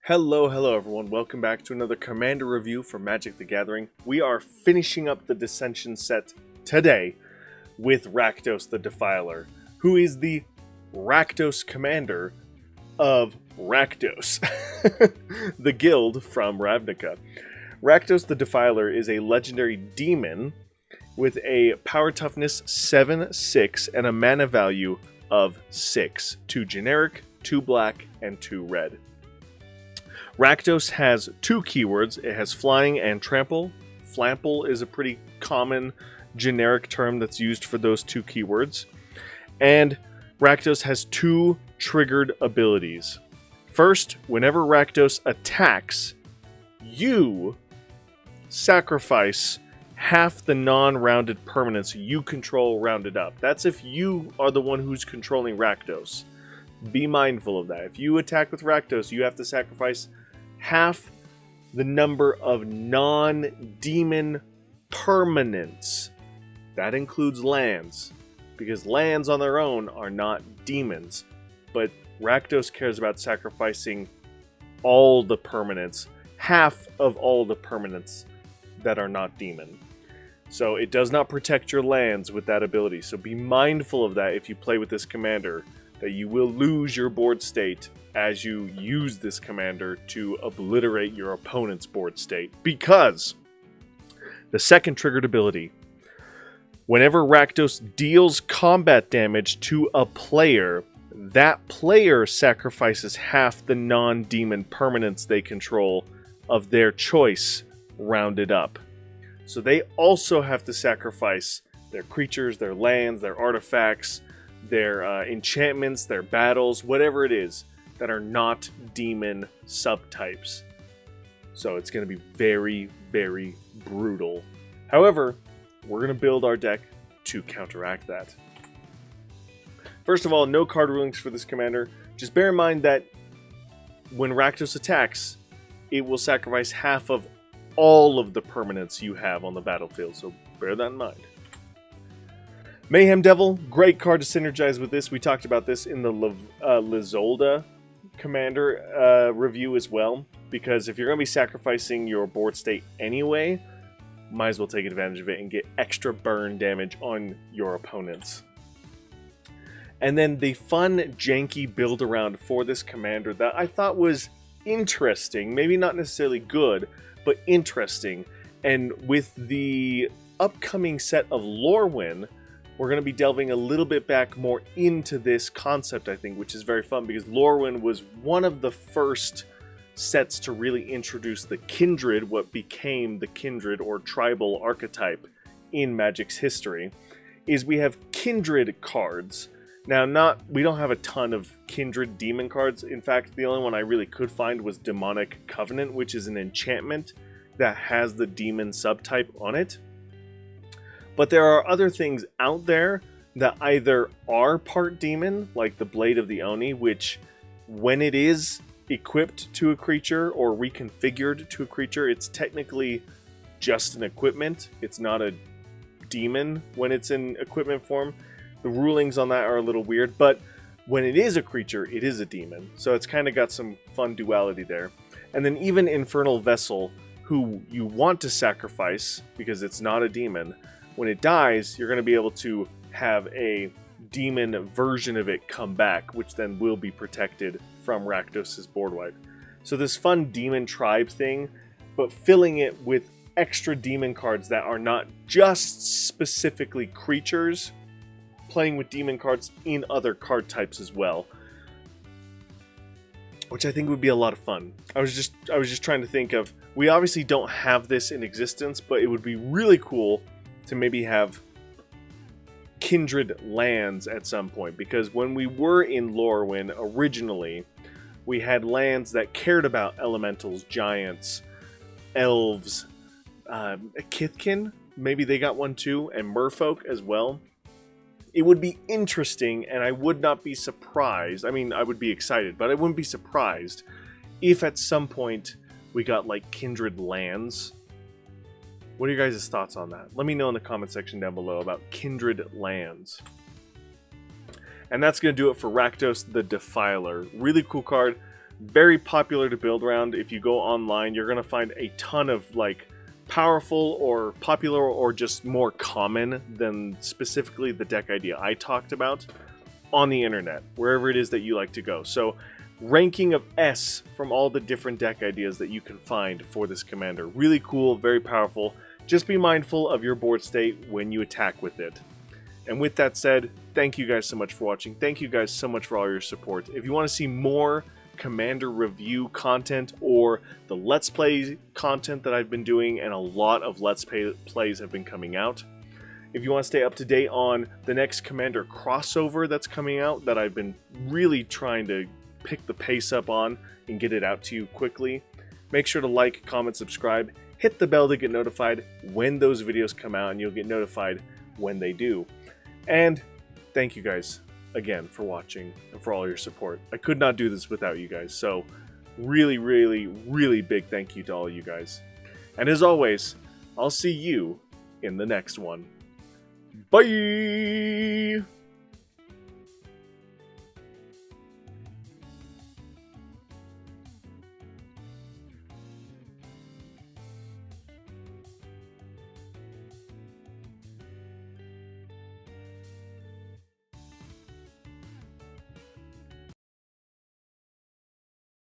Hello everyone. Welcome back to another Commander review for Magic the Gathering. We are finishing up the Dissension set today with Rakdos the Defiler, who is the Rakdos commander of Rakdos, the guild from Ravnica. Rakdos the Defiler is a legendary demon with a power toughness 7/6 and a mana value of 6. 2 generic, 2 black, and 2 red. Rakdos has 2 keywords. It has flying and trample. Flample is a pretty common generic term that's used for those 2 keywords. And Rakdos has 2 triggered abilities. First, whenever Rakdos attacks, you sacrifice half the non-rounded permanents you control rounded up. That's if you are the one who's controlling Rakdos. Be mindful of that. If you attack with Rakdos, you have to sacrifice half the number of non-demon permanents. That includes lands, because lands on their own are not demons. But Rakdos cares about sacrificing all the permanents, half of all the permanents that are not demon. So it does not protect your lands with that ability. So be mindful of that if you play with this commander, that you will lose your board state as you use this commander to obliterate your opponent's board state. Because the second triggered ability, whenever Rakdos deals combat damage to a player, that player sacrifices half the non-demon permanents they control of their choice rounded up. So they also have to sacrifice their creatures, their lands, their artifacts, their enchantments, their battles, whatever it is, that are not demon subtypes. So it's going to be very, very brutal. However, we're going to build our deck to counteract that. First of all, no card rulings for this commander. Just bear in mind that when Rakdos attacks, it will sacrifice half of all of the permanents you have on the battlefield, so bear that in mind. Mayhem Devil, great card to synergize with this. We talked about this in the Lizolda commander review as well, because if you're going to be sacrificing your board state anyway, might as well take advantage of it and get extra burn damage on your opponents. And then the fun, janky build around for this commander that I thought was interesting, maybe not necessarily good, but interesting. And with the upcoming set of Lorwyn, we're going to be delving a little bit back more into this concept, I think, which is very fun, because Lorwyn was one of the first sets to really introduce the Kindred, what became the Kindred or tribal archetype in Magic's history, is we have Kindred cards. Now, we don't have a ton of Kindred demon cards. In fact, the only one I really could find was Demonic Covenant, which is an enchantment that has the demon subtype on it. But there are other things out there that either are part demon, like the Blade of the Oni, which when it is equipped to a creature or reconfigured to a creature, it's technically just an equipment. It's not a demon when it's in equipment form. The rulings on that are a little weird, but when it is a creature, it is a demon. So it's kind of got some fun duality there. And then even Infernal Vessel, who you want to sacrifice because it's not a demon, when it dies, you're going to be able to have a demon version of it come back, which then will be protected from Rakdos' board wipe. So this fun demon tribe thing, but filling it with extra demon cards that are not just specifically creatures, playing with demon cards in other card types as well, which I think would be a lot of fun. I was just trying to think of, we obviously don't have this in existence, but it would be really cool to maybe have Kindred lands at some point, because when we were in Lorwyn originally, we had lands that cared about elementals, giants, elves, Kithkin, maybe they got one too, and merfolk as well. It would be interesting, and I would not be surprised. I mean, I would be excited, but I wouldn't be surprised if at some point we got like Kindred lands. What are your guys' thoughts on that? Let me know in the comment section down below about Kindred lands. And that's going to do it for Rakdos the Defiler. Really cool card. Very popular to build around. If you go online, you're going to find a ton of like powerful or popular or just more common than specifically the deck idea I talked about on the internet, wherever it is that you like to go. So ranking of S from all the different deck ideas that you can find for this commander. Really cool, very powerful. Just be mindful of your board state when you attack with it. And with that said, thank you guys so much for watching. Thank you guys so much for all your support. If you want to see more commander review content or the Let's Play content that I've been doing, and a lot of Let's Plays have been coming out. If you want to stay up to date on the next commander crossover that's coming out that I've been really trying to pick the pace up on and get it out to you quickly, make sure to like, comment, subscribe, hit the bell to get notified when those videos come out, and you'll get notified when they do. And thank you guys again for watching and for all your support. I could not do this without you guys, so really, really, really big thank you to all you guys. And as always, I'll see you in the next one. Bye!